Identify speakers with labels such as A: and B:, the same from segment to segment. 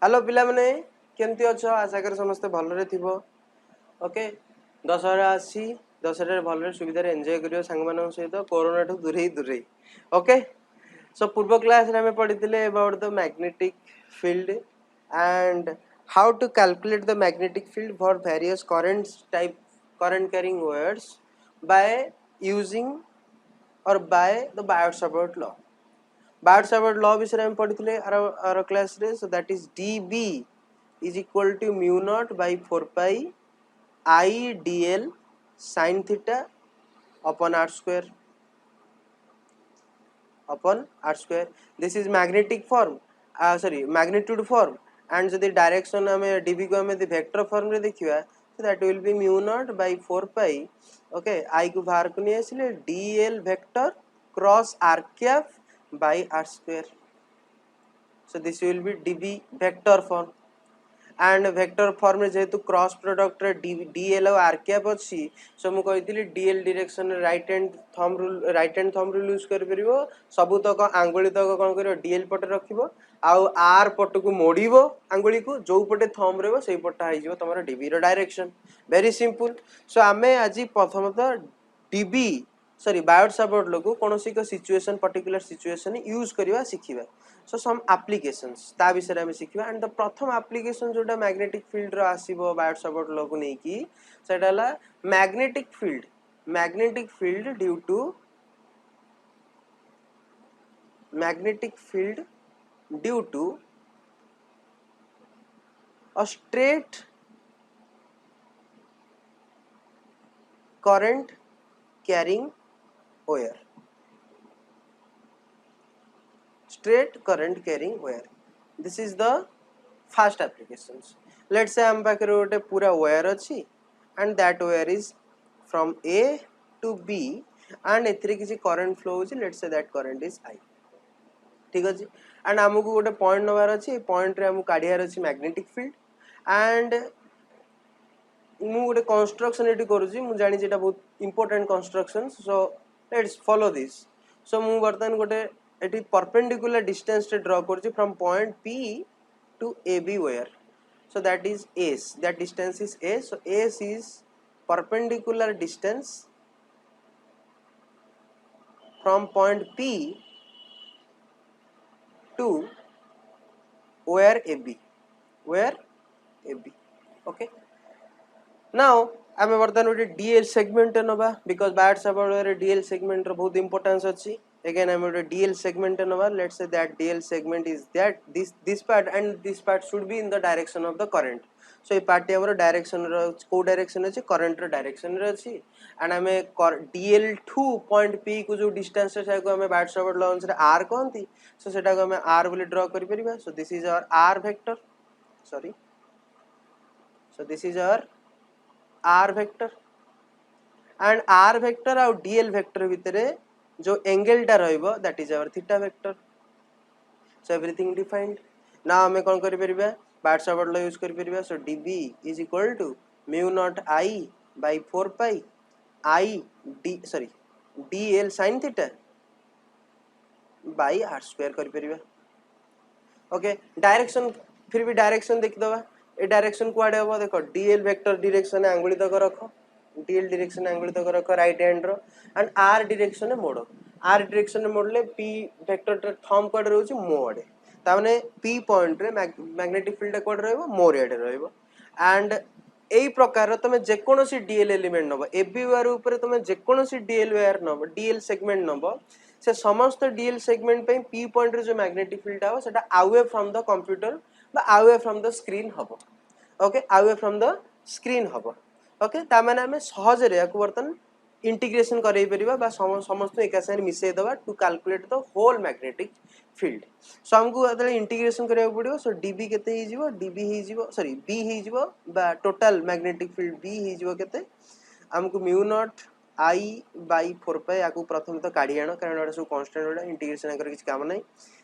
A: Hello पिला माने केमती अच्छ आशा कर समस्ते भलरे थिबो ओके दशहरा आसी दशहरा भलरे सुविधा एंजॉय करियो सांग मानन सहित कोरोना ठू दूरे दूरे ओके सो पूर्व क्लास रे हमें पढ़िथिले about the magnetic field and how to calculate the magnetic field for various current carrying wires by using or by the Biot Savart law Biot Savart law विषय में पढ़िथिले आर क्लास रे so that is dB is equal to mu naught by 4 pi I dl sin theta upon r square this is magnetic form sorry magnitude form and the direction hame dB को हमें vector form रे देखिबा so that will be mu naught by 4 pi okay I को बाहर को नहीं आसिले dl vector cross r cap by r square so this will be dB vector form and vector form रे जेहेतु क्रॉस प्रोडक्ट रे dl और r cap अछि सो मु कहितली dl direction right hand thumb rule use कर परिबो सबु तक आंगुली तक कोन करियो dl पटे रखिबो आउ r पट को मोड़िबो आंगुली को जो पटे थंब रहबो सेही पटा आइ जिवो तमरो db रो डायरेक्शन वेरी सिंपल सो आमे आजि प्रथमतः db सॉरी बायोट-सावर्ट लॉ को कोनोसी को सिचुएशन पर्टिकुलर सिचुएशन यूज करबा सिखिबा सो सम एप्लीकेशंस ता विषय हमें सिखिबा एंड द प्रथम एप्लीकेशन जोटा मैग्नेटिक फील्ड रो आसीबो बायोट-सावर्ट लॉ को नै की सेटा ला magnetic field due to a straight current carrying wire this is the first applications let's say हम पाखरे गोटे पूरा wire अछि and that wire is from A to B and एथिरे किसी current flow होछि let's say that current is I ठीक अछि and हमकु गोटे पॉइंट नवार अछि पॉइंट रे हम काढियार अछि मैग्नेटिक फील्ड and मु गोटे कंस्ट्रक्शन एटी करूछि मु जानि जेटा बहुत important construction so let's follow this so मु वर्तमान गोटे एटी परपेंडिकुलर डिस्टेंस रे ड्रा करूछि from point P to AB wire so that is S that distance is S so S is perpendicular distance from point P to where AB okay now आमे वर्तमान गोटे DL segment नबा because Biot-Savart रे DL segment रो बहुत importance अछि again आमे गोटे DL segment नबा let's say that DL segment is that this part and this part should be in the direction of the current so A part हमर direction रो को direction अछि current रो direction रे अछि and आमे DL two point P को जो distance छै को आमे बायोट-सावर्ट लॉ अनुसार R कहंती सो सेटा को आमे R बोली ड्रा करि परिबा so this is our R vector sorry so this is our R vector and R vector और DL vector भितरे जो एंगल टा रहइबो that is our theta vector so everything defined now हमें कोन करि परिबा बायोट-सावर्ट लॉ यूज करि परिबा so dB is equal to mu naught I by 4 pi dl sin theta by r square करि परिबा okay direction फिर भी direction देख दबा ए direction कुआडे हो देखो dl वेक्टर डायरेक्शन आंगुली तक रखो dl डायरेक्शन आंगुली तक रखो राइट हैंड रो एंड r डायरेक्शन में मोड़ो r डायरेक्शन में मोड़ले p वेक्टर थंब कोड रहउची मोड़े ता माने p पॉइंट रे मैग्नेटिक फील्ड कोड रहइबो मोर एडे रहइबो एंड एई प्रकार तमे जे कोनोसी dl एलिमेंट नबो एबी वायर ऊपर तमे जे कोनोसी dl वायर नबो dl सेगमेंट नबो से समस्त डीएल सेगमेंट पे पी पॉइंट रे जो मैग्नेटिक फील्ड आव सेटा अवे फ्रॉम द कंप्यूटर बा अवे फ्रॉम द स्क्रीन हबो okay away from the screen हबो ओके ता माने हमें सहज रे याकु बर्तन इंटीग्रेशन करै परिबा बा समस्त एका साथ मिसै दबा to calculate the whole magnetic field so हमकु अदले इंटीग्रेशन करिया पड़ियो सो dB केते हि जिवो dB हि जिवो सॉरी B हि जिवो बा टोटल मैग्नेटिक फील्ड B हि जिवो केते हमकु mu naught I by 4 pi याकु प्रथम तो काढी आनो कारण एटा सब कांस्टेंट एटा इंटीग्रेशन कर किछ काम नै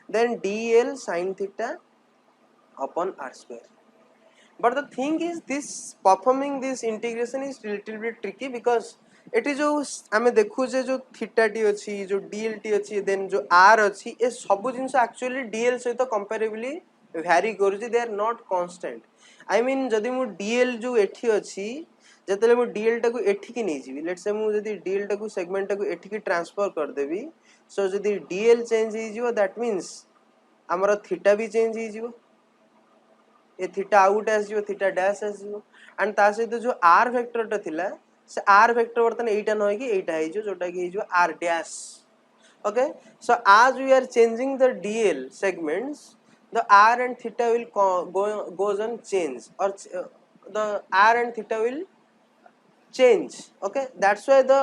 A: then dl sin theta upon r square but the thing is this performing this integration is little bit tricky because eighty जो आमे देखु जे जो थीटा टी अछि जो dl टी अछि देन जो r अछि ए सब जिंस एक्चुअली dl सहित कंपैरेबली vary करूची they are not constant I mean जदि मु dl जो एठी अछि जतले मु dl टाको एठी की नै जिवि लेट्स से मु जदि dl टाको सेगमेंट टाको एठी की ट्रांसफर कर देबी सो जदि dl चेंज हो जिवो दैट मींस हमर थीटा भी चेंज हो जिवो ए थीटा आउट आस जिवो थीटा डैश आस जिवो एंड ता सहित जो r वेक्टर टा थिला से r वेक्टर वर्तन एटा न कि एटा हे जो जोटा कि हे जो r dash okay so as we are changing the dl segments the r and theta will goes on change or the r and theta will change okay that's why the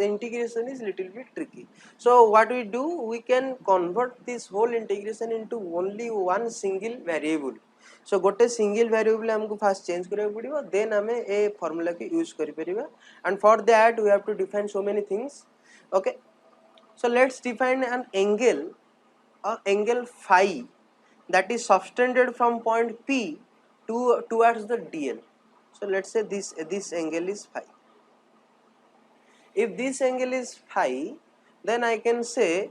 A: integration is little bit tricky so what we do we can convert this whole integration into only one single variable so gote single variable हमको first change करिया पड़िबो then हमें ए formula के use करि परिबा and for that we have to define so many things okay so let's define an angle phi that is subtended from point P towards the DL. So let's say this angle is phi. If this angle is phi, then I can say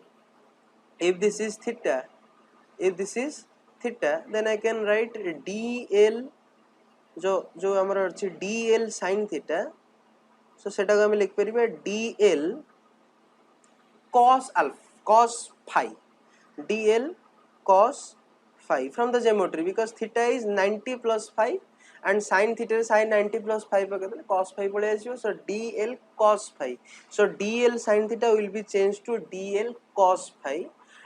A: if this is theta, then I can write DL जो हमारा अच्छी DL sin theta. So सेटा को हमें लिख परिबे DL cos phi dl cos phi from the geometry because theta is 90 plus phi and sin theta is sin 90 plus phi पकड़ cos phi पड़े आइयो so dl cos phi so dl sin theta will be changed to dl cos phi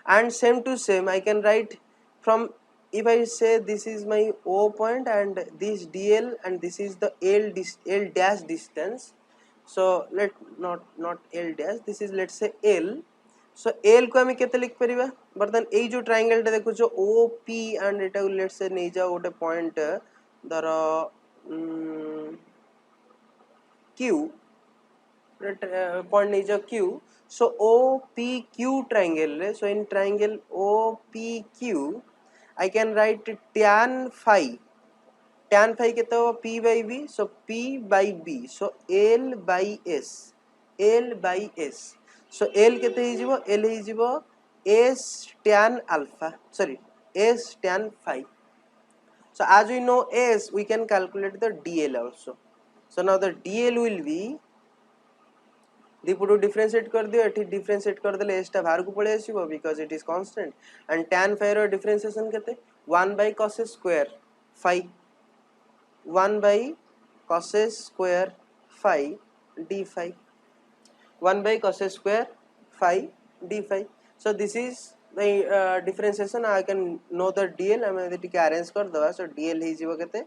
A: and same to same I can write from if I say this is my O point and this dl and this is the L dash distance so let not L dash this is let's say L so L को हमें केते लिख परिबा बर्तन ए जो triangle टा देखो जो OP and Etah let's say नै जाओ गोटे पॉइंट धर Q पॉइंट नै जाओ Q so OPQ triangle रे so in triangle OPQ I can write tan phi केते हो P by B so P by B so L by S so L केते ही जीवो L ही जीवो S tan alpha sorry S tan phi so as we know S we can calculate the DL also so now the DL will be दीपुटू differentiate कर दियो एठी differentiate कर देले s टा बाहर को पळे आसीबो because it is constant and tan phi रो डिफरेंशिएशन केते 1 by cos square phi 1 by cos square phi d phi 1 by cos square phi d phi so this is the differentiation I can know the dl I am टिके arrange कर दवा so dl हे जीवो केते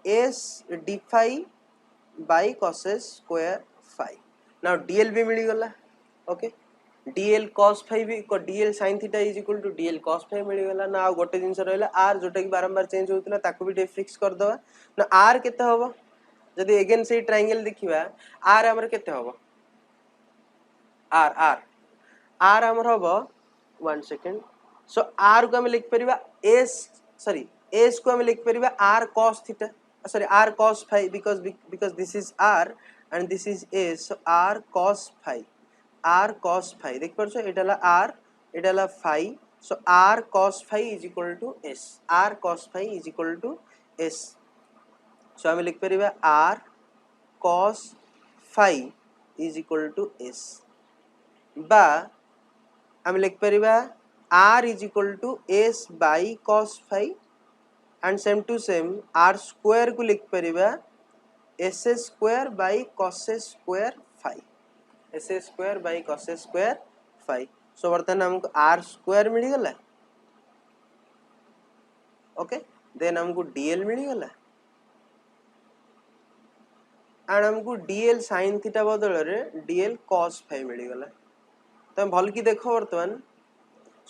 A: s d phi by cos square phi now dl भी मिली गला okay dl cos phi भी dl sin theta is equal to dl cos phi मिली गला ना गोटे जिंस रहला r जोटा कि बारंबार चेंज होतला ताको भी फिक्स कर दवा ना r केते होबो जदी अगेन से ट्रायंगल देखिबा r हमर केते होबो r हमर होबो 1 सेकंड सो r को हम लिख परिबा s सॉरी s को हम लिख परिबा r cos theta sorry r cos phi because this is r and this is s so r cos phi देख परछो एटाला r एटाला phi so r cos phi is equal to s r cos phi is equal to s so हम लिख परिबा r cos phi is equal to s बा हम लिख परिबा r is equal to s by cos phi and same to same r square को लिख परिबा s square by cos square phi s square by cos square phi so वर्तमान हमको r square मिली गला okay then हमको dl मिली गला and हमको dl sin theta बदल रे dl cos phi मिली गला तो भल की देखो वर्तमान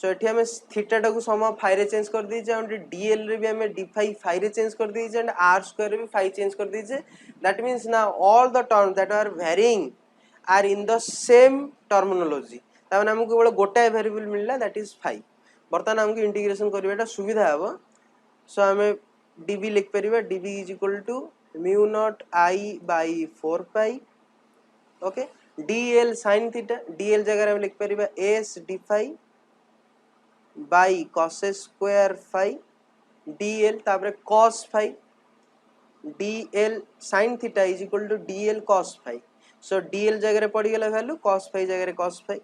A: सो एठी हमें थीटा टाको सम फाई रे चेंज कर दीजे एंड dl रे भी हमें d phi फाई रे चेंज कर दीजे एंड r स्क्वायर रे भी फाई चेंज कर दीजे that means now all the terms that are varying are in the same terminology ताने हमको केवल गोटाए वेरिएबल मिलला दैट इज फाई बर्तमान हमको इंटीग्रेशन करबाटा सुविधा हबो सो हमें dv लिख परिबा dv is equal to mu naught I by 4 pi okay dl sin theta dl जगह हम लिख परिबा s d phi by cos square phi dl तापर cos phi dl sin theta is equal to dl cos phi. So dl जगह रे पड़ी गला value, cos phi जगह रे cos phi,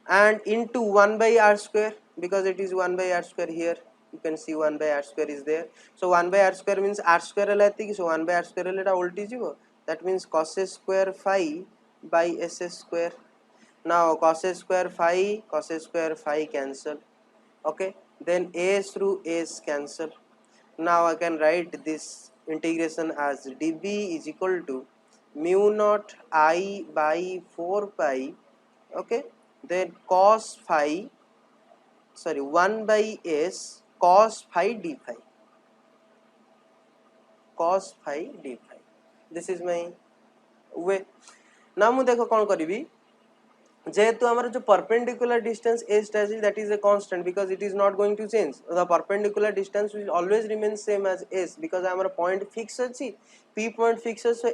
A: and into 1 by r square, because it is 1 by r square here. You can see 1 by r square is there. So 1 by r square means r square है, so 1 by r square है उल्टी जीवो. That means cos square phi by s square. Now cos square phi cancel. Okay, then a through s cancel. Now I can write this integration as dB is equal to mu naught I by 4 pi. Okay, then cos phi, sorry, 1 by s cos phi d phi, cos phi d phi. This is my way. Now mu देखो कौन करीबी, जेहेतु हमारा जो perpendicular distance S dash is that is a constant because it is not going to change. The perpendicular distance will always remain same as s because हमारा point fix अछि, p point fix अछि, so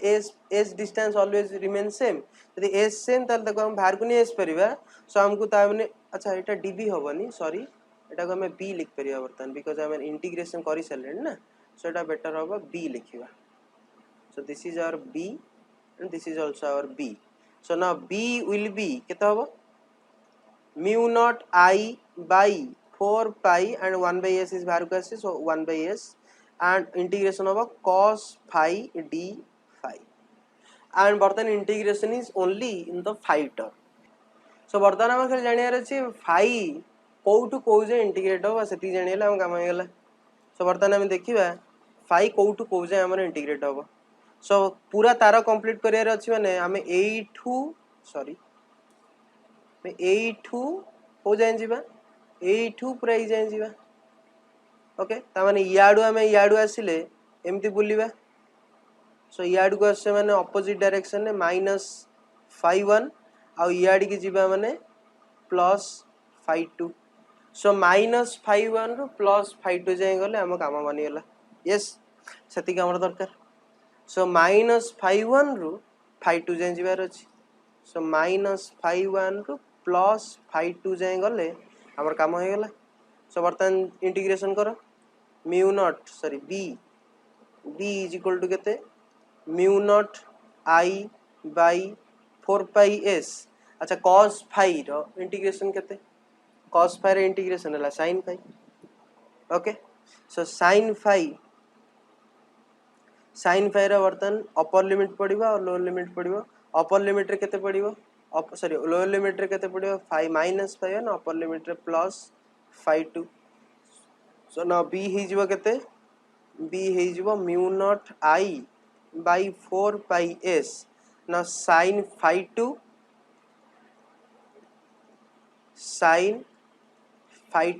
A: s distance always remain same. यदि s same ताले देखो हम बाहर को नहीं s परिबा, सो हमको ता माने अच्छा एटा db होबनी, सॉरी एटा को हमें b लिख परिबा बर्तन बिकॉज़ हम इंटीग्रेशन करि सलेन ना, सो एटा बेटर होबा b लिखिबा. So this is our b and this is also our b. So now b will be केता होबो, mu naught I by 4 pi and 1 by s is बाहर को आसी, so 1 by s and integration होबो cos phi d phi, and बर्तन integration is only in the phi term. So बर्तन हम खाली जानियार अछि phi कोउटु कोउ जे इंटीग्रेट होबा सेति जानियला हम काम होइगला. So बर्तन हम देखिबा phi कोउटु कोउ जे हमर इंटीग्रेट होबा. So पूरा तार कंप्लीट करियार अछि माने हमें एठू, सॉरी मैं एठू हो जाय जिबा, एठू पूरा ही जाय जिबा. ओके, ता माने याडू हमें याडू आसिले एमती बुलिबा. सो याडू को आसे माने ऑपोजिट डायरेक्शन ने माइनस phi 1 आ याडी की जिबा माने plus phi 2. So minus phi 1 रु प्लस phi 2 जाय गले हम काम बनि गेला. यस, सेति का हमर दरकार. So minus phi 1 ru phi 2 जाय जिबार अछि. So minus phi 1 ru plus phi 2 जाय गले हमर काम होय गेला. So बर्तन इंटीग्रेशन करो, mu naught, sorry, b is equal to केते mu naught I by 4 pi s. अच्छा cos phi रो इंटीग्रेशन केते, cos phi रे इंटीग्रेशन हला sin phi. Okay, so sin phi रे बर्तन अपर लिमिट पड़िबा और लोअर लिमिट पड़िबो. अपर लिमिट रे केते पड़िबो, सॉरी लोअर लिमिट रे केते पड़िबो 5 माइनस 5 और अपर लिमिट रे प्लस 5 2. सो ना b हे जिवो केते, b हे जिवो mu naught I by 4 pi s. ना sin phi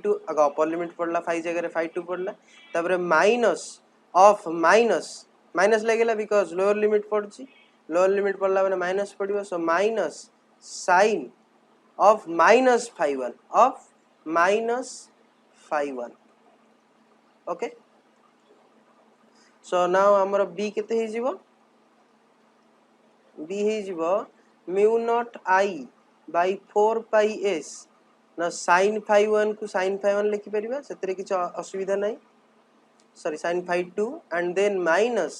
A: 2 अगर अपर लिमिट पड़ला 5 जगह रे 5 2 पड़ला, तबरे माइनस ऑफ माइनस लगेला बिकॉज़ लोअर लिमिट पड़ची, लोअर लिमिट पड़ला माने माइनस पड़िबो. So minus sine of minus phi 1 of minus phi 1. Okay, so now हमर b केते हे जिवो, b हे जिवो mu naught I by 4 pi s. ना sin phi 1 को sin phi 1 लिखि परिबा, सेतरे किछ असुविधा नै, sorry sin phi 2 and then minus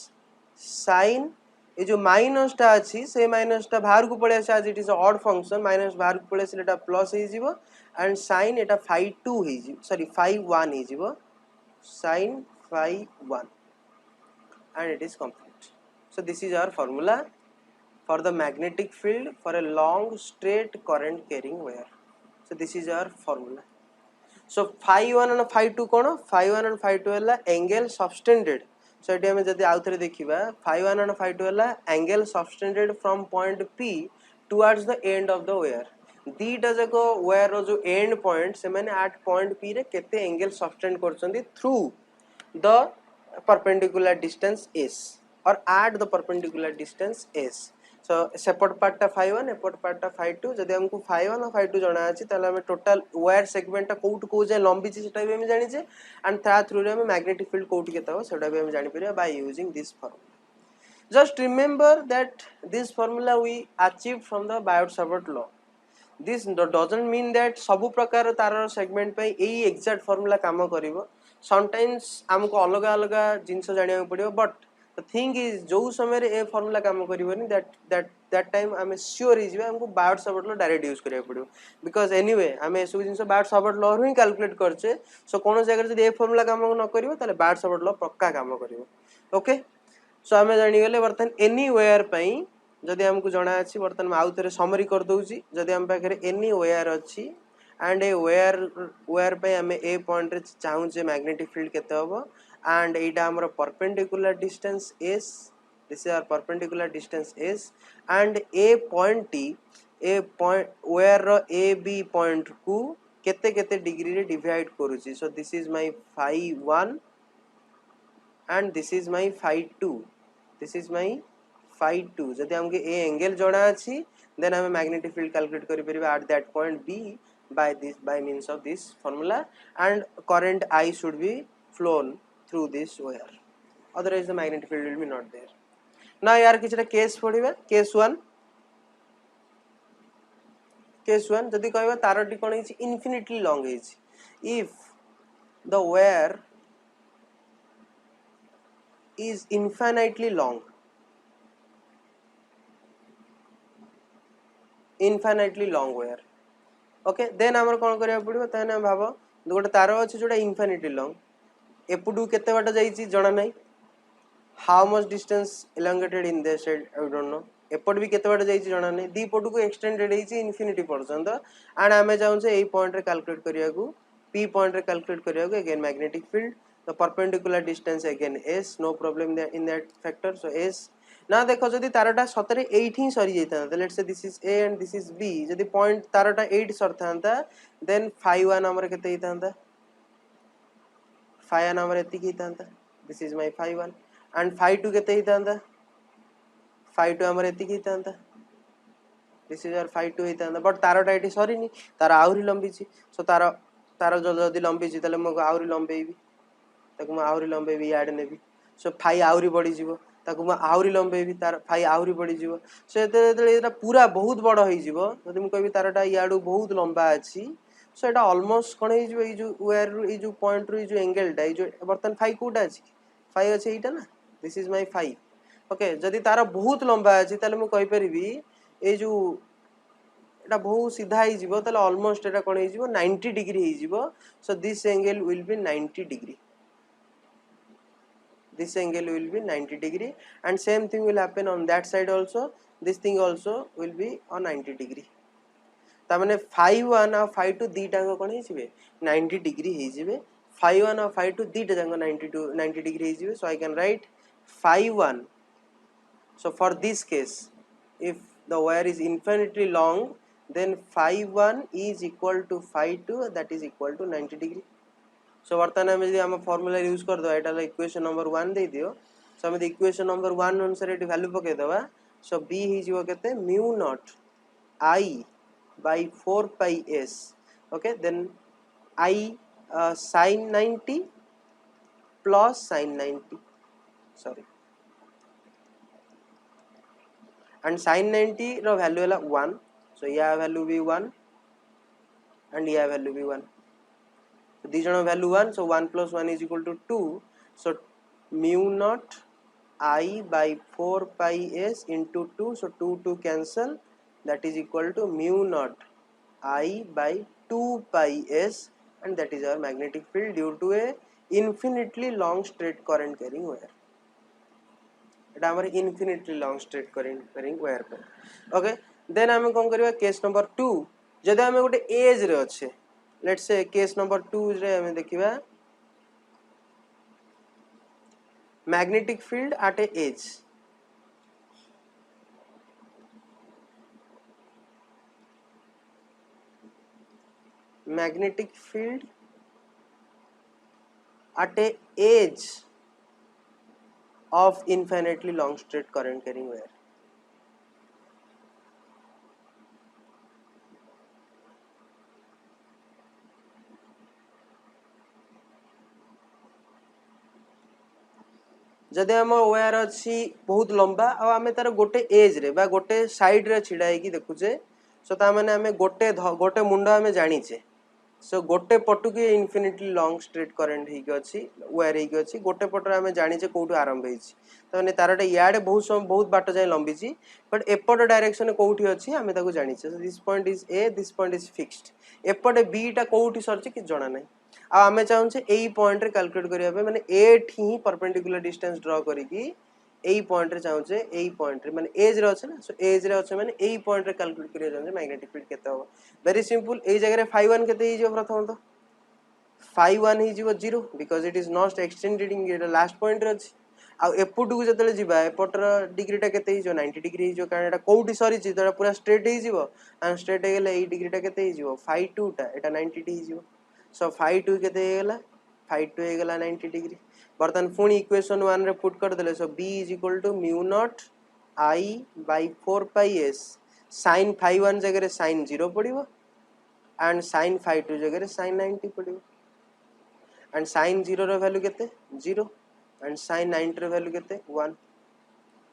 A: sin, ये जो माइनस टा अछि से माइनस टा बाहर को पळे आसे, आज it is odd function, minus बाहर को पळे आसे एटा प्लस हे जिवो एंड sin एटा phi 2 हे जिवो, सॉरी phi 1 हे जिवो, sin phi 1 and it is complete. So this is our formula for the magnetic field for a long straight current carrying wire. So this is our formula. So phi 1 and phi 2 cone, phi 1 and phi 2 हला angle subtended. So eighty हम जदी आउथरे देखिबा phi 1 and phi 2 हला angle subtended from point P towards the end of the wire. दीटा जको wire रो जो and point से माने एट पॉइंट P रे केते एंगल सबटेंड करचंदी through the perpendicular distance s or at the perpendicular distance s. So सेपट part टा phi 1, एपट पार्ट टा phi 2. जदि हमको phi 1 और phi 2 जणा अछि ताले हम टोटल वायर सेगमेंट टा कोउट को जे लंबी छि सेटा भी हम जानि जे, एंड ता थ्रू रे हम मैग्नेटिक फील्ड कोउट केता हो सेटा भी हम जानि परिया by using this formula. Just remember that this formula we achieved from the Biot-Savart law. this doesn't mean that सब प्रकार तार सेगमेंट पे यही एग्जैक्ट फार्मूला काम करिवो समटाइम्स हमको अलग अलग जिंस जानिया पड़ियो बट द थिंग इज जो समय रे ए फार्मूला काम करिवोनी दैट टाइम हमें श्योर हिजबे हमको Biot Savart law direct use करिया पड़ियो बिकॉज़ एनीवे हमें सब जिंस बायोट सावर्ट लॉ रू ही कैलकुलेट करछे सो कोनो जगह जदी ए फार्मूला काम न करिवो ताले बायोट सावर्ट लॉ पक्का काम करिवो ओके सो हमें जानि गेले बर्तन एनीवेयर पई जदि हमको जना अछि बर्तन में आउ थरे समरी कर दउची जदि हम पाखरे एनीवेयर अछि एंड ए वेयर पे हमें ए पॉइंट रे चाहू जे मैग्नेटिक फील्ड केते होबो एंड एटा हमर perpendicular distance s this is our perpendicular distance s and a point टी ए पॉइंट वेयर रो ए बी पॉइंट को केते केते डिग्री रे डिवाइड करूची so this is my phi 1 and this is my phi 2 this is my phi 2 जदि हमके A angle जोड़ा अछि देन हमें मैग्नेटिक फील्ड कैलकुलेट करि परिबा at that point b by means of this formula and current I should be flown through this wire otherwise the magnetic field will be not there now यार किछटा case पढिबा case 1 जदि कहबा तारटी कोन हिची infinitely long हिची if the wire is infinitely long wire okay then हमर कोन करिया पड़िबो तने भाबो गोटे तार अछि जोटा इन्फिनिटली लॉन्ग एपुडू केते बाट जाईची जणा नै how much distance elongated in this side I don't know एपट भी केते बाट जाईची जणा नै दी पटू को एक्सटेंडेड हिची इन्फिनिटी पर्यंत एंड हमें जाउं से एई पॉइंट रे कैलकुलेट करिया को p पॉइंट रे कैलकुलेट करिया को again magnetic field the perpendicular distance again s no problem in that factor so s ना देखो जदि तारटा सतरे 8 ही सरी जाइता let's say this is a and this is b जदि पॉइंट तारटा 8 सरथांता देन phi 1 हमर केते हितांता phi 1 हमर एति हितांता this is my phi 1 and phi 2 केते हितांता phi 2 हमर एति हितांता दिस इज आवर phi 2 हितांता बट तारटा एटी सरी नी तार आउरी लंबी छी सो तार जदि लंबी छी तले म आउरी लंबेबी ताकू म आउरी लंबेबी याड नेबी सो phi आउरी बढ़ी जीवो ताकू म आउरी लंबेबी तार phi आउरी बढ़ी जीवो सो एते एटा पूरा बहुत बड़ होई जीवो जदि म कहबी तारटा याडू बहुत लंबा अछि सो एटा ऑलमोस्ट कोन होई जीवो ई जो वेयर ई जो पॉइंट रो ई जो एंगल टा ई जो बर्तन phi कोटा अछि phi अछि एटा ना this is my phi okay जदि तार बहुत लंबा अछि ताले म कहि परिबी ए जो एटा बहुत सीधा ही जीवो ताले ऑलमोस्ट एटा कोन होई जीवो 90 डिग्री ही जीवो so this angle will be 90 degree this angle will be 90 degree and same thing will happen on that side also this thing also will be on 90 degree ता माने phi 1 और phi 2 दीटा कोन हे जिवे 90 डिग्री हे जिवे phi 1 और phi 2 दीटा जंग 90 डिग्री हे जिवे so I can write phi 1 so for this case if the wire is infinitely long then phi 1 is equal to phi 2 that is equal to 90 degree सो वर्तमान में हम फार्मूला यूज कर दो एटा इक्वेशन नंबर 1 दे दियो सो हम equation number 1 अनुसार eighty value पके दबा सो b ही जीवो केते mu naught I by 4 pi s okay then I sin 90 plus sin 90 sorry and sin 90 रो वैल्यू हला 1 सो या वैल्यू भी 1 and या वैल्यू भी 1 दी जण value 1 so 1 plus 1 is equal to 2 so mu naught I by 4 pi s into 2 so 2 cancel that is equal to mu naught I by 2 pi s and that is our magnetic field due to a infinitely long straight current carrying wire एटा हमर infinitely long straight current carrying wire पे okay then हम कोन करबा case number 2 जदि हम गोटे as रे अछि let's say case number 2 रे हमें देखिबा magnetic field at a edge magnetic field at a edge of infinitely long straight current carrying wire जदि हम वायर अछि बहुत लंबा आ हमें तार गोटे एज रे बा गोटे साइड रे छिडा है कि देखुचे सो ता माने आमे गोटे मुंड आमे जानिचे सो गोटे पटु के इनफिनिटली लॉन्ग स्ट्रेट करंट ही अछि वायर ही अछि गोटे पटर आमे जानिचे कोठु आरंभ हेछि त माने तारटे याडे बहुत बाट जाय लंबी छी बट एपट डायरेक्शन कोठी अछि आमे ताको जानिचे this point is A this point is fixed एपटे बी टा कोठी सरछि कि जणा नै आ आमे चाहूचे एई पॉइंट रे कैलकुलेट करिया पे माने ए ठी परपेंडिकुलर डिस्टेंस ड्रा करिकि एई पॉइंट रे चाहूचे एई पॉइंट रे माने एज रे अछि ना सो एज रे अछि माने एई पॉइंट रे कैलकुलेट करिया जाने मैग्नेटिक फील्ड केते हो वेरी सिंपल एई जगह रे phi1 केते हिजो प्रथम तो phi1 हिजो 0 बिकॉज़ इट इज नॉट एक्सटेंडेडिंग ये लास्ट पॉइंट रे अछि आ एपुट को जतले जिबा एपटर डिग्री टा केते हिजो 90 डिग्री हिजो कारण एटा कोउटी सरी छि तो पूरा स्ट्रेट हि जिवो आ स्ट्रेट हे गेले एई डिग्री टा केते हिजो phi2 टा एटा 90 डी हिजो सो phi2 केते हे गेला phi2 हे गेला 90 डिग्री बर्तन पुनी इक्वेशन 1 रे पुट कर देले सो b = mu naught I by 4 pi s sin phi1 जगह रे sin 0 पड़िबो एंड sin phi2 जगह रे sin 90 पड़िबो एंड sin 0 रो वैल्यू केते 0 एंड sin 90 रो वैल्यू केते 1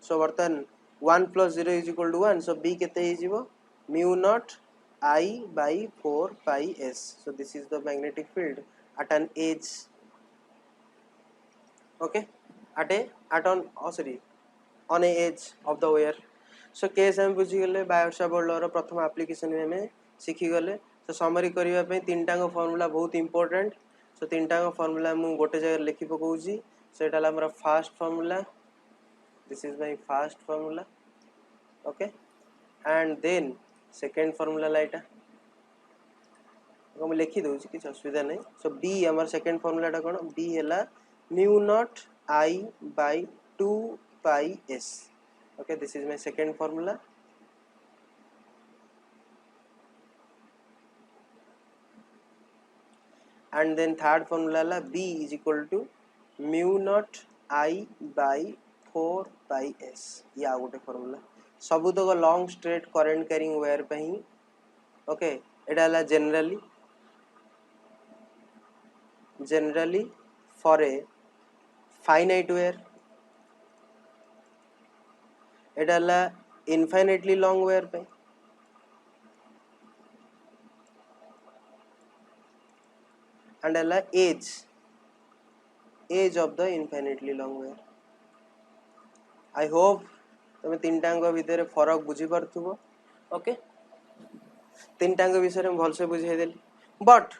A: सो बर्तन 1 plus 0 is equal to 1 so b केते hi जिवो mu naught I by 4 pi s so this is the magnetic field at an edge okay at on a edge of the wire so case हम बुझी गले Biot-Savart law रो प्रथम application में हमें सीखी गले तो समरी करिया पे तीनटा को फार्मूला बहुत इंपोर्टेंट सो तीनटा को फार्मूला मु गोटे जगह लिखि पकोउची सेटा ला हमरा first formula this is my first formula okay and then second formula लाइटा हम लिखि दोची किछ असुविधा नै सो b हमर सेकंड फार्मूला टा कोन b हैला mu naught I by 2 pi s okay this is my second formula and then third formula la b is equal to mu naught I by 4 pi s या गोटे formula सबु तो long straight current carrying wire पे ही okay Etah La generally for a finite wire Etah La infinitely long wire पे and La age of the infinitely long wire I hope तमे तीनटांग भितर फरक बुझी परथुबो ओके तीनटांग विषय में भलसे बुझाई देली बट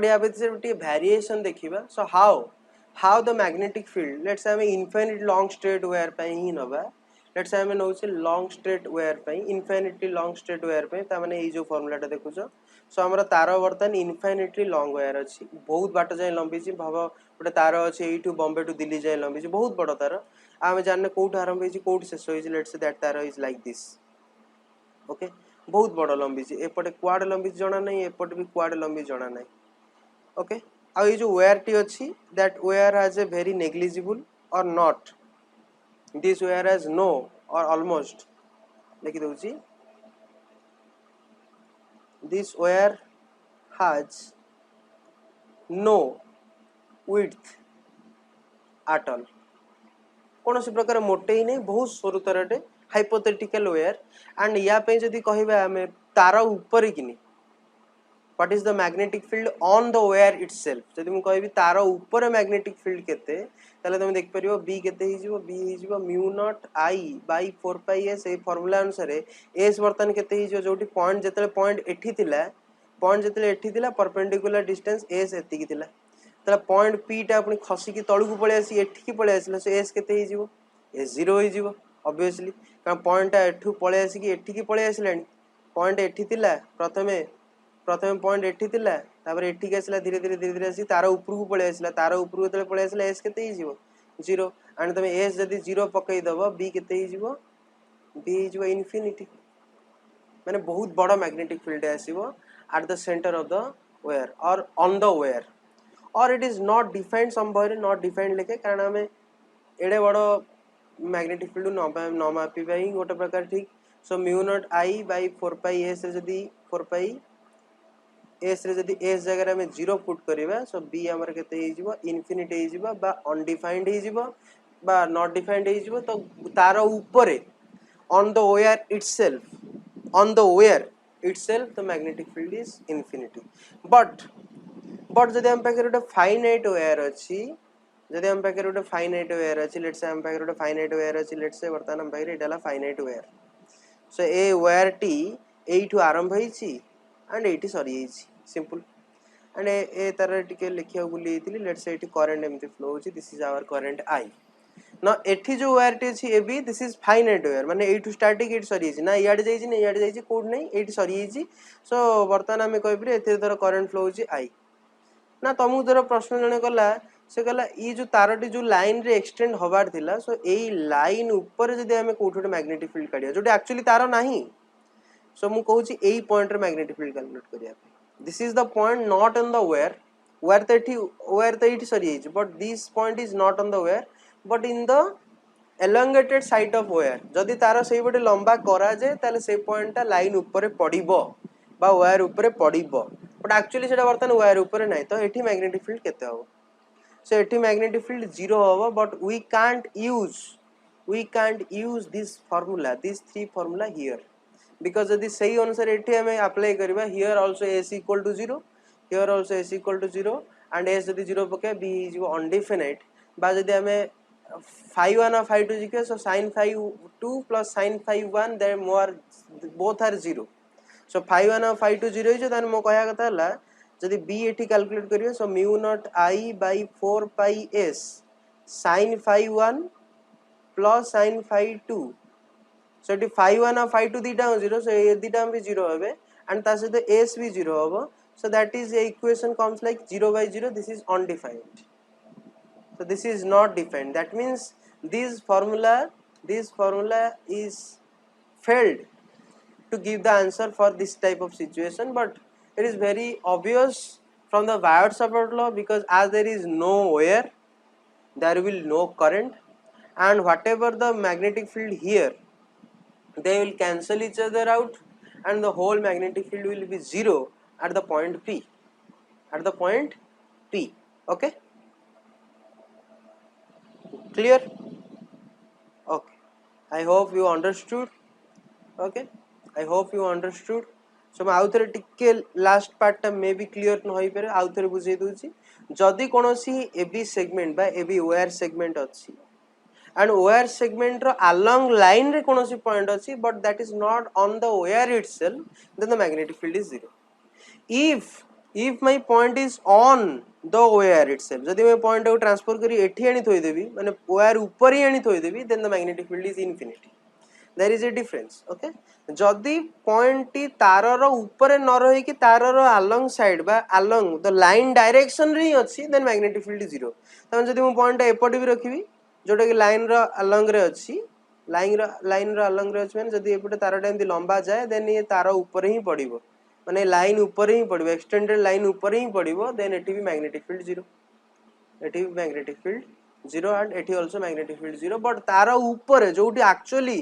A: या पे वेरिएशन देखिबा so how the magnetic field let's say हमें इनफिनिट लॉन्ग स्ट्रेट वायर पे ही नबा लेट्स से हमें नउचे लॉन्ग स्ट्रेट वायर पे इनफिनिटली लॉन्ग स्ट्रेट वायर पे ता माने ए जो फार्मूला टा देखुछो सो हमरा तार वर्तन इनफिनिटली लॉन्ग वायर अछि बहुत बाट जाय लंबी छी भाव गोटे तार अछि एठू बॉम्बे टू दिल्ली जाय लंबी छी बहुत बड़ तार आमे जानने कोठ आरंभ होई छी कोठ शेष होई छी लेट्स से दैट तार इज लाइक दिस ओके बहुत बड़ लंबी छी एपटे क्वाड लंबी जणा नै एपटे भी क्वाड लंबी जणा नै ओके आ ये जो वायर टी अछि that wire has a very negligible or not this wire has no or almost लिखि दोची this wire has no width at all कौन सी प्रकार मोटे ही नहीं बहुत सरू तरटे हाइपोथेटिकल वायर एंड या पे जदी कहिबा हमें तार ऊपर किनी what is the magnetic field on the wire itself जदी मु कहबी तार ऊपर मैग्नेटिक फील्ड केते तले तुम देख परियो b केते ही जीवो b ही जीवो mu naught I by 4 pi s A formula अनुसार s वर्तन केते ही जो जोटी पॉइंट जतले पॉइंट एठी थिला पॉइंट जतले एठी थिला परपेंडिकुलर डिस्टेंस s एति की थिला तले पॉइंट p टा अपनी खसी की तळु को पळे आसी एठी की पळे आसीला सो s केते ही जीवो s 0 ही जीवो ऑब्वियसली कारण पॉइंट एठू पळे आसी की एठी की पळे आसीलानी पॉइंट एठी थिला प्रथमे पॉइंट एठी थिला तापर एठी के आसीला धीरे धीरे आसी तार ऊपर को पळे आसीला तार ऊपर को तले पळे आसीला s केते ही जीवो 0 एंड तमे s जदी 0 पकई दबो b केते ही जीवो b ही जीवो इन्फिनिटी माने बहुत बड़ा मैग्नेटिक फील्ड आसीबो at the centre of the wire or on the wire or it is not defined somewhere not defined लेके कारण हमें एडे बड़ो मैग्नेटिक फील्ड न मापी पाई गोटे प्रकार ठीक so mu not I bye 4 pi S जदी 4 पाई एस रे जदी एस जगह में 0 पुट करिबा सो बी हमर केते हे जिवो इन्फिनिटी हे जिवो बा अनडिफाइंड हे जिवो बा नॉट डिफाइंड हे जिवो तो तार ऊपर on the wire itself on the wire itself the magnetic field is infinity. but जदि हम पाखे गोटे फाइनाइट वायर अच्छी जदि हम पाखे गोटे फाइनाइट वायर अच्छी लेट्स से हम पाखे गोटे फाइनाइट वायर अच्छी लेट्स से वर्तमान हम पाखे एटा finite wire so a wire T एठू आरंभ होईची एंड एठी सरी जाईची सिंपल एंड ए तार टिके लिखिया बुली थी लेट्स से एठी करंट एमती फ्लो होची this is our current I ना एठी जो वायर टी अछि a b this is finite wire माने एठू स्टार्टिंग एठी सरी जाईची ना इयाडे जाईची ना इयाडे जाईची कोड नै एठी सरी जाईची सो वर्तमान हम कहबी एथे धर करंट फ्लो होची आई ना तुमको धर प्रश्न जने कला से कहला ई जो तारटी जो लाइन रे एक्सटेंड होबार थिला सो एई लाइन ऊपर जदि हमें कोठोटे मैग्नेटिक फील्ड काढिया जोटे एक्चुअली तार नाही सो मु कहूची एई पॉइंट रे मैग्नेटिक फील्ड कैलकुलेट करिया this is the point not on the wire wire तो एठी सरी जाईची but this point is not on the wire but in the elongated side of wire जदि तार सेई बटे लंबा करा जे ताले से पॉइंट ता लाइन ऊपर पडिबो बा वायर ऊपर पडिबो बट एक्चुअली सेटा वर्तन वायर ऊपर नाही तो एठी मैग्नेटिक फील्ड केते हो सो एठी मैग्नेटिक फील्ड 0 होबो but we can't use this formula these three formula here because यदि सही अनुसार एठी हमें अप्लाई करबा here also s equal to 0 here also s equal to 0 and s यदि 0 पके b is undefinite बा यदि हमें phi 1 और phi 2 जिके so sin phi 2 plus sin phi 1 they more both are 0 so phi 1 और phi 2 0 हिजो तन मो कहया कथा हला जदि b एठी कैलकुलेट करियो so mu naught I by 4 pi s sin phi 1 plus sin phi 2 so एठी phi 1 और phi 2 दीटा 0 so ए दीटा भी 0 होबे and ता सहित s भी 0 होबो so that is a equation comes like 0 by 0 this is undefined so this is not defined that means this formula is failed to give the answer for this type of situation but it is very obvious from the Biot-Savart law because as there is no wire there will no current and whatever the magnetic field here they will cancel each other out and the whole magnetic field will be 0 at the point P okay clear okay I hope you understood okay I hope you understood so मैं आउथरे टिके last part टा may be clear न होई पारे आउथरे बुझे दूची जदी कोनोसी AB segment बा एबी वायर सेगमेंट अछि and wire segment ro along line re konosi point अछि but that is not on the wire itself then the magnetic field is 0 if my point is on the wire itself जदि मैं point को transfer करी एठी आनी थोई देबी माने wire ऊपर ही आनी थोई देबी then the magnetic field is infinity there is a difference okay जदि point टी तार रो ऊपर न रही कि तार रो along side बा along the line direction रे अछि then magnetic field is 0 तमन जदि मु point एपटी भी रखिबी जोटा कि लाइन रो along रे अछि लाइन रो along रे अछि माने जदि एपटे तारटा एंती लंबा जाए देन ये तार ऊपर ही पड़िबो माने लाइन ऊपर ही पड़िबो एक्सटेंडेड लाइन ऊपर ही पड़िबो देन एटी भी मैग्नेटिक फील्ड 0 एटी भी magnetic field 0 and eighty also magnetic field 0 but तार ऊपर जोटी एक्चुअली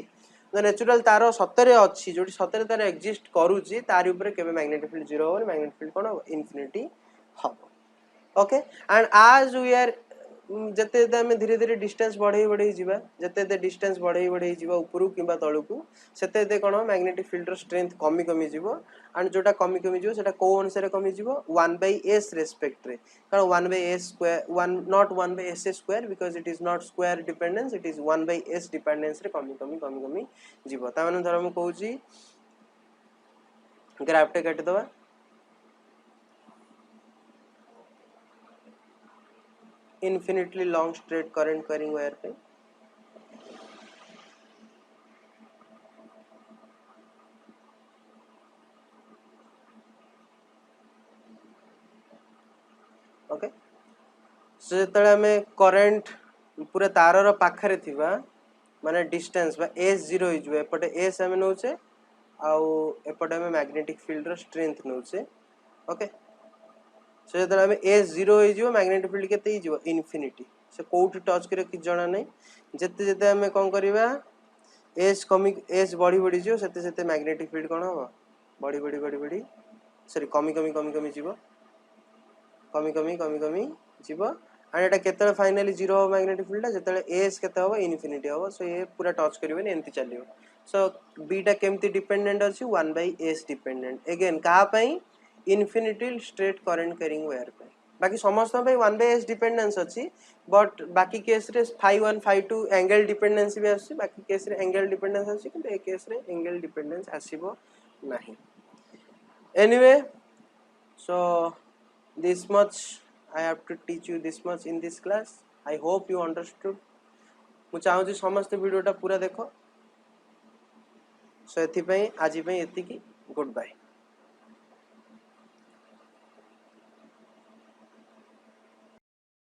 A: द नेचुरल तार सतरे अछि जोटी सतरे तार एग्जिस्ट करूची तार ऊपर केबे मैग्नेटिक फील्ड 0 और मैग्नेटिक फील्ड कोन इंफिनिटी हबो ओके एंड आज वी आर जते हम धीरे धीरे डिस्टेंस बढ़ई जीवा जते डिस्टेंस बढ़ई जीवा ऊपर किबा तळकू सेते कोन मैग्नेटिक फील्ड रो स्ट्रेंथ कमी जीवो एंड जोटा कमी जीवो सेटा को अनुसार कमी जीवो 1/s रेस्पेक्ट रे कारण 1/s square 1 not 1/s square because it is not square dependence it is 1/s dependence रे कमी जीवो ता माने धर हम कहूची ग्राफ टे काट दवा infinitely long straight current carrying wire पे ओके सो जेतले हमें करंट पूरा तार रो पाखरे थिबा माने डिस्टेंस बा s0 हिजबे एपटे s हम नउचे आउ एपटे हमें मैग्नेटिक फील्ड रो स्ट्रेंथ नउचे ओके सो जेतले हमें s0 हिजबो मैग्नेटिक फील्ड केते हिजबो इंफिनिटी से कोउट टच करे कि जणा नै जते जते हमें कोन करबा s कमी s बढ़ी जो सेते सेते मैग्नेटिक फील्ड कोन हो बढ़ी सॉरी कमी जीवो कमी जीवो एंड एटा केतले फाइनली जीरो हो मैग्नेटिक फील्ड जेतले एस केते हो इनफिनिटी हो सो ये पूरा टच करिवे एंती चलियो सो बी टा केमती डिपेंडेंट अछि 1/s डिपेंडेंट अगेन का पई infinity straight current carrying wire पे बाकी समस्त पे 1/s डिपेंडेंस अछि बट बाकी केस रे phi 1 phi 2 एंगल डिपेंडेंस भी अछि बाकी केस रे एंगल डिपेंडेंस अछि किंतु ए केस रे एंगल डिपेंडेंस आसीबो नाही anyway so this much I have to teach you this much in this class I hope you understood मु चाहूँ समस्त वीडियोटा पूरा देखो सो एथि आज एति की गुड बाय।